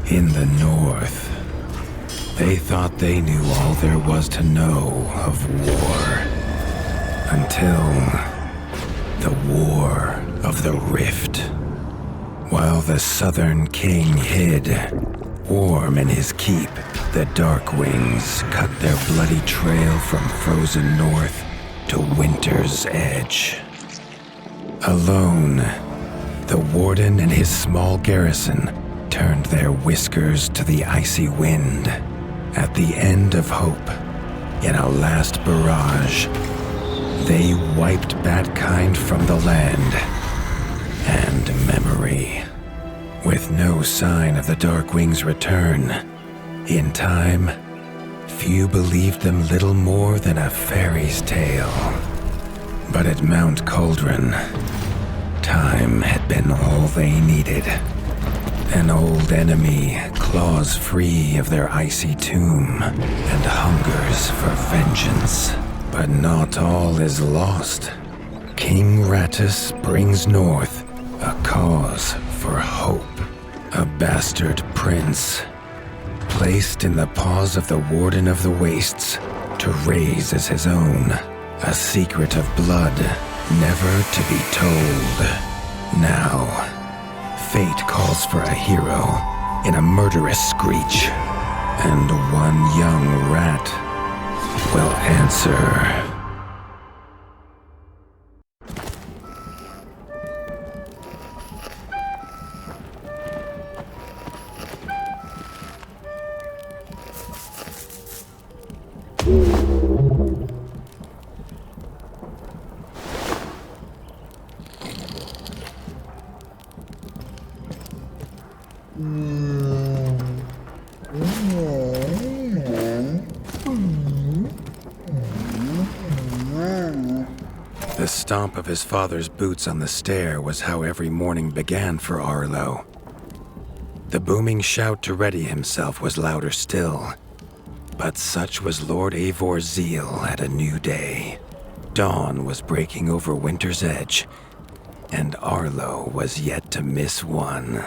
In the north, they thought they knew all there was to know of war. Until the War of the Rift. While the Southern King hid, warm in his keep, the Darkwings cut their bloody trail from frozen north to winter's edge. Alone, the warden and his small garrison turned their whiskers to the icy wind. At the end of hope, in a last barrage, they wiped Batkind from the land and memory. With no sign of the Darkwings' return, in time, few believed them little more than a fairy's tale. But at Mount Cauldron, time had been all they needed. An old enemy claws free of their icy tomb and hungers for vengeance. But not all is lost. King Rattus brings north a cause for hope. A bastard prince, placed in the paws of the Warden of the Wastes to raise as his own. A secret of blood never to be told. Now, fate calls for a hero in a murderous screech, and one young rat will answer. The stomp of his father's boots on the stair was how every morning began for Arlo. The booming shout to ready himself was louder still. But such was Lord Eivor's zeal at a new day. Dawn was breaking over winter's edge, and Arlo was yet to miss one.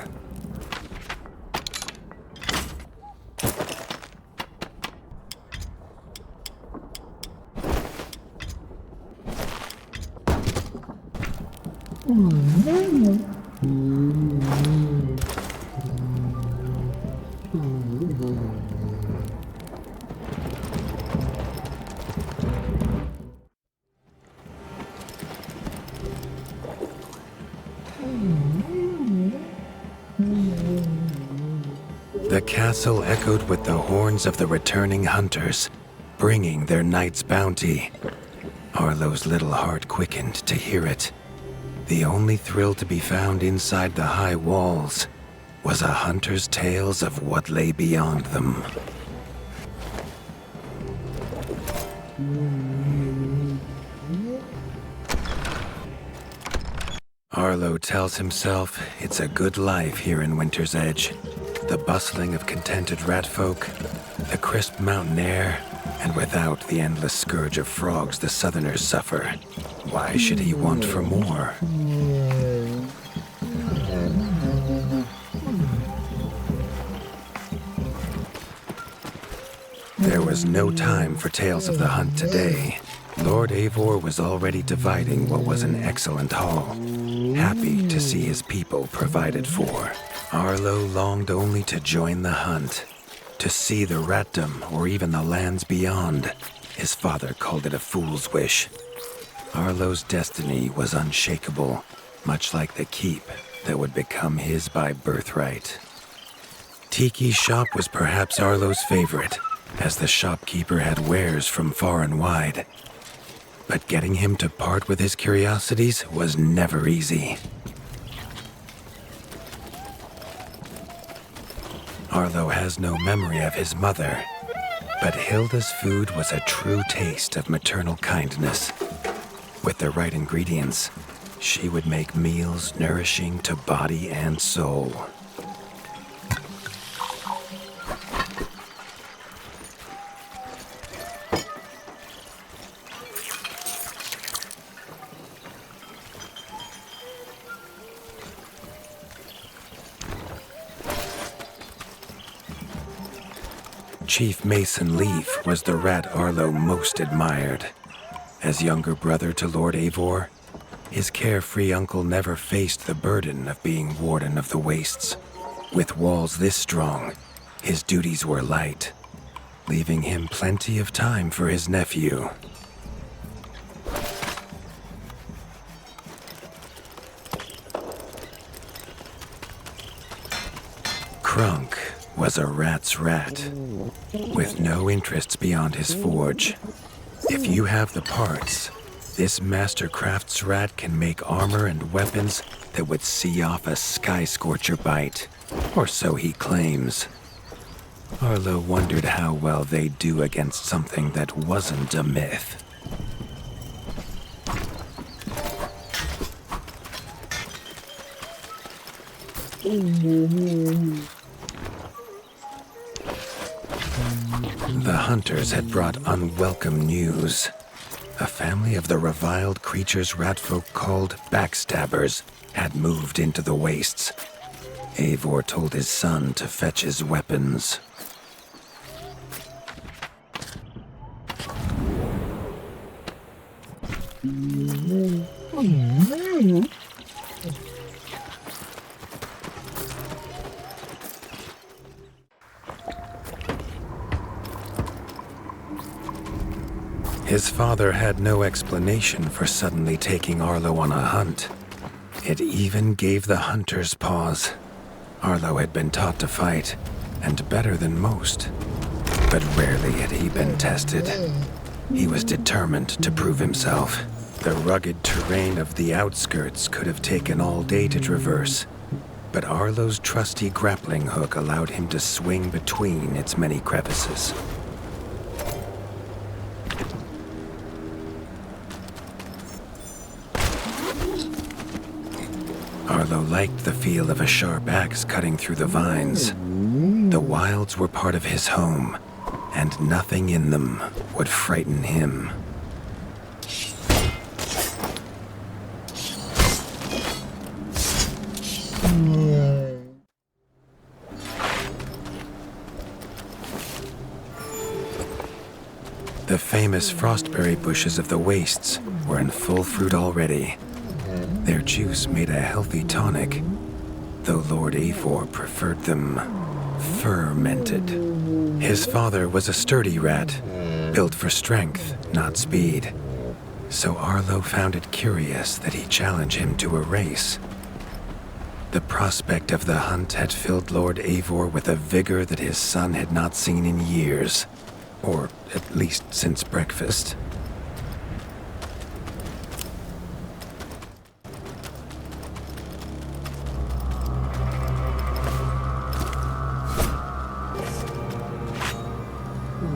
The castle echoed with the horns of the returning hunters, bringing their night's bounty. Arlo's little heart quickened to hear it. The only thrill to be found inside the high walls was a hunter's tales of what lay beyond them. Arlo tells himself it's a good life here in Winter's Edge. The bustling of contented ratfolk, the crisp mountain air, and without the endless scourge of frogs the southerners suffer. Why should he want for more? There was no time for tales of the hunt today. Lord Eivor was already dividing what was an excellent haul, happy to see his people provided for. Arlo longed only to join the hunt, to see the ratdom or even the lands beyond. His father called it a fool's wish. Arlo's destiny was unshakable, much like the keep that would become his by birthright. Tiki's shop was perhaps Arlo's favorite, as the shopkeeper had wares from far and wide. But getting him to part with his curiosities was never easy. Arlo has no memory of his mother, but Hilda's food was a true taste of maternal kindness. With the right ingredients, she would make meals nourishing to body and soul. Chief Mason Leaf was the rat Arlo most admired. As younger brother to Lord Eivor, his carefree uncle never faced the burden of being Warden of the Wastes. With walls this strong, his duties were light, leaving him plenty of time for his nephew. Krunk was a rat's rat, with no interests beyond his forge. If you have the parts, this Mastercraft's rat can make armor and weapons that would see off a sky scorcher bite, or so he claims. Arlo wondered how well they'd do against something that wasn't a myth. The hunters had brought unwelcome news. A family of the reviled creatures ratfolk called backstabbers had moved into the wastes. Eivor told his son to fetch his weapons. His father had no explanation for suddenly taking Arlo on a hunt. It even gave the hunters pause. Arlo had been taught to fight, and better than most. But rarely had he been tested. He was determined to prove himself. The rugged terrain of the outskirts could have taken all day to traverse, but Arlo's trusty grappling hook allowed him to swing between its many crevices. Arlo liked the feel of a sharp axe cutting through the vines. The wilds were part of his home, and nothing in them would frighten him. The famous frostberry bushes of the wastes were in full fruit already. Their juice made a healthy tonic, though Lord Eivor preferred them fermented. His father was a sturdy rat, built for strength, not speed. So Arlo found it curious that he challenged him to a race. The prospect of the hunt had filled Lord Eivor with a vigor that his son had not seen in years, or at least since breakfast.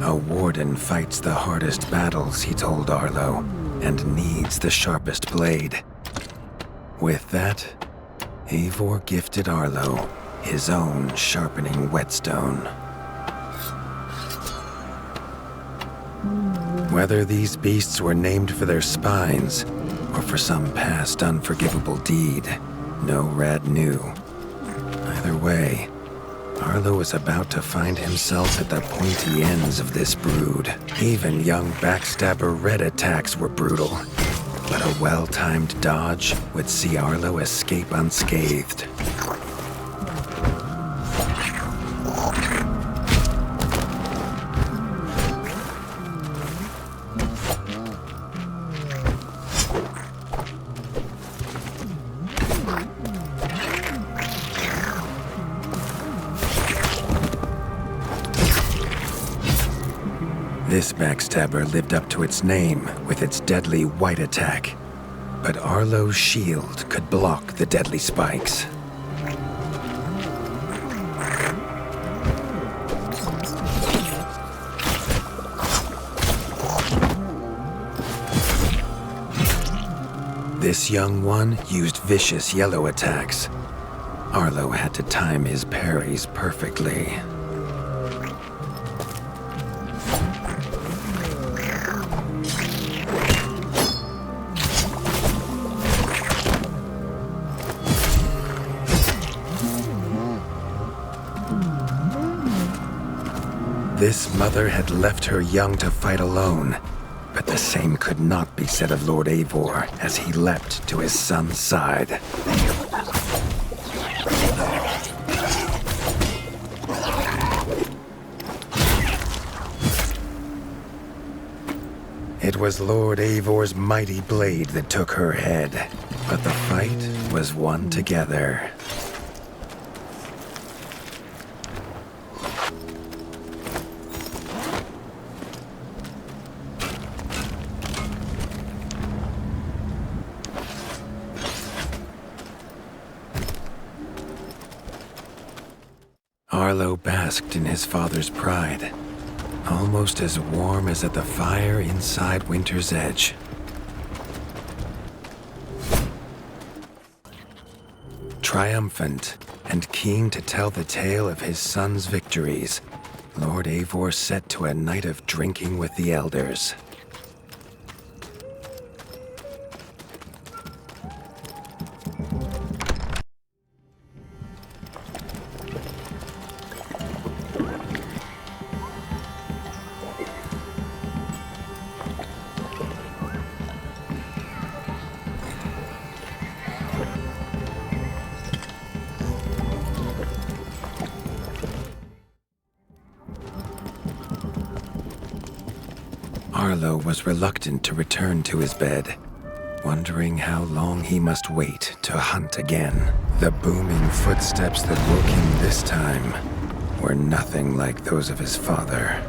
A warden fights the hardest battles, he told Arlo, and needs the sharpest blade. With that, Eivor gifted Arlo his own sharpening whetstone. Whether these beasts were named for their spines or for some past unforgivable deed, no rat knew. Either way, Arlo was about to find himself at the pointy ends of this brood. Even young backstabber red attacks were brutal, but a well-timed dodge would see Arlo escape unscathed. This backstabber lived up to its name with its deadly white attack, but Arlo's shield could block the deadly spikes. This young one used vicious yellow attacks. Arlo had to time his parries perfectly. This mother had left her young to fight alone, but the same could not be said of Lord Eivor as he leapt to his son's side. It was Lord Eivor's mighty blade that took her head, but the fight was won together. Arlo basked in his father's pride, almost as warm as at the fire inside Winter's Edge. Triumphant and keen to tell the tale of his son's victories, Lord Eivor set to a night of drinking with the elders. Arlo was reluctant to return to his bed, wondering how long he must wait to hunt again. The booming footsteps that woke him this time were nothing like those of his father.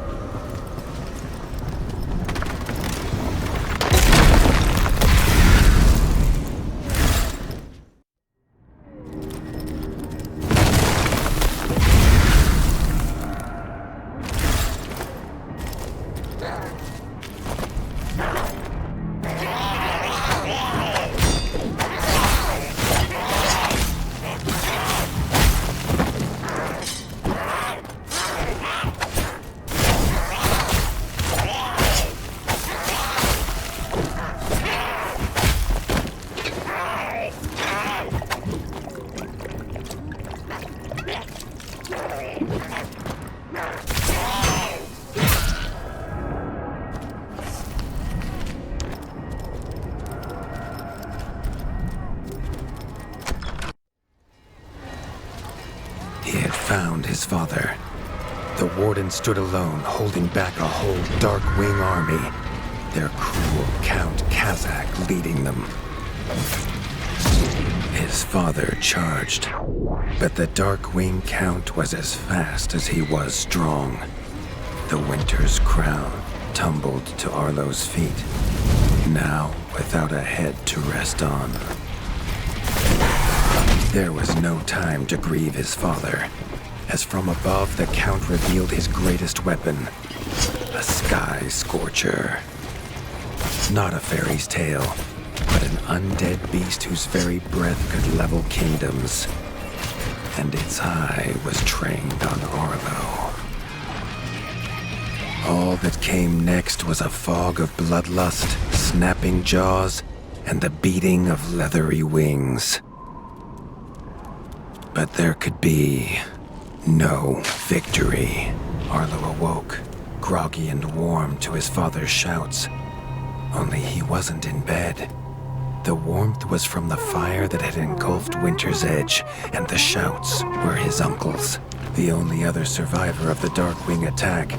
He had found his father. The warden stood alone, holding back a whole Darkwing army, their cruel Count Kazak leading them. His father charged, but the Darkwing Count was as fast as he was strong. The Winter's crown tumbled to Arlo's feet, now without a head to rest on. There was no time to grieve his father, as from above the Count revealed his greatest weapon, a sky scorcher. Not a fairy's tale, but an undead beast whose very breath could level kingdoms. And its eye was trained on Arlo. All that came next was a fog of bloodlust, snapping jaws, and the beating of leathery wings. But there could be no victory. Arlo awoke, groggy and warm to his father's shouts. Only he wasn't in bed. The warmth was from the fire that had engulfed Winter's Edge, and the shouts were his uncle's. The only other survivor of the Darkwing attack,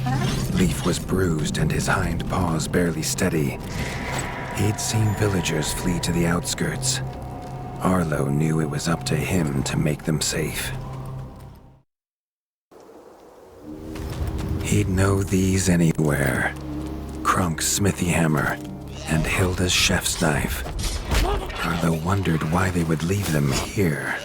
Leaf was bruised and his hind paws barely steady. He'd seen villagers flee to the outskirts. Arlo knew it was up to him to make them safe. He'd know these anywhere. Krunk's smithy hammer and Hilda's chef's knife. Arlo wondered why they would leave them here.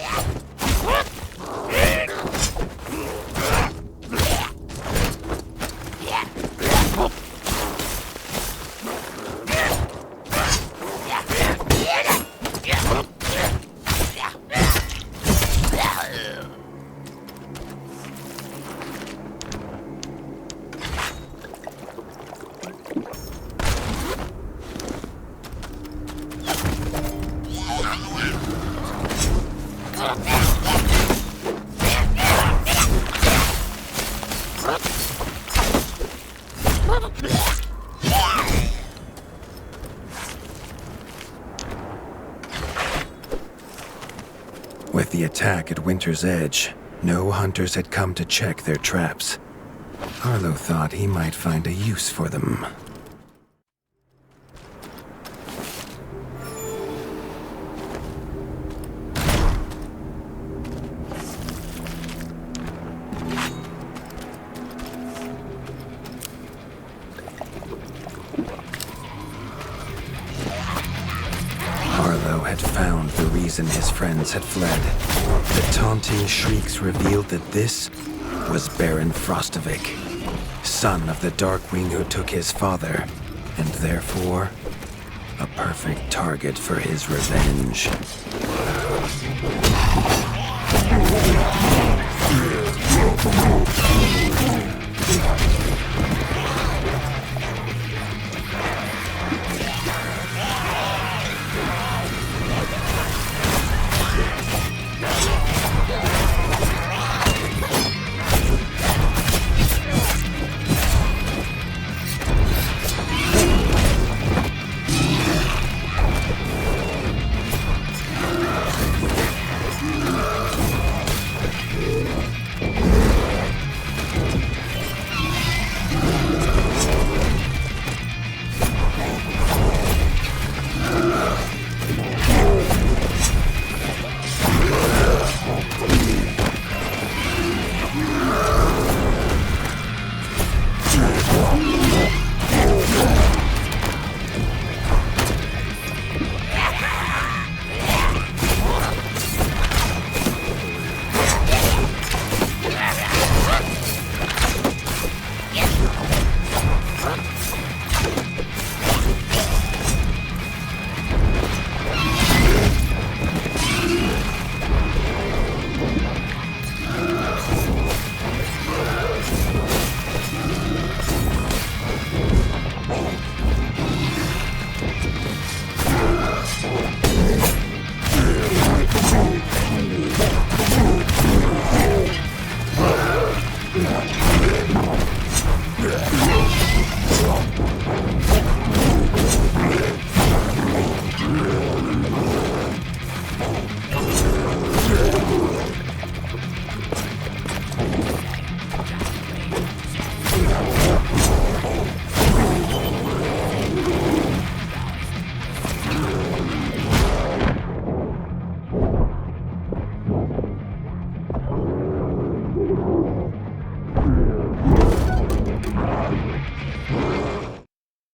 With the attack at Winter's Edge, no hunters had come to check their traps. Harlow thought he might find a use for them. Harlow had found the reason his friends had fled. The taunting shrieks revealed that this was Baron Frostovic, son of the Darkwing who took his father, and therefore a perfect target for his revenge.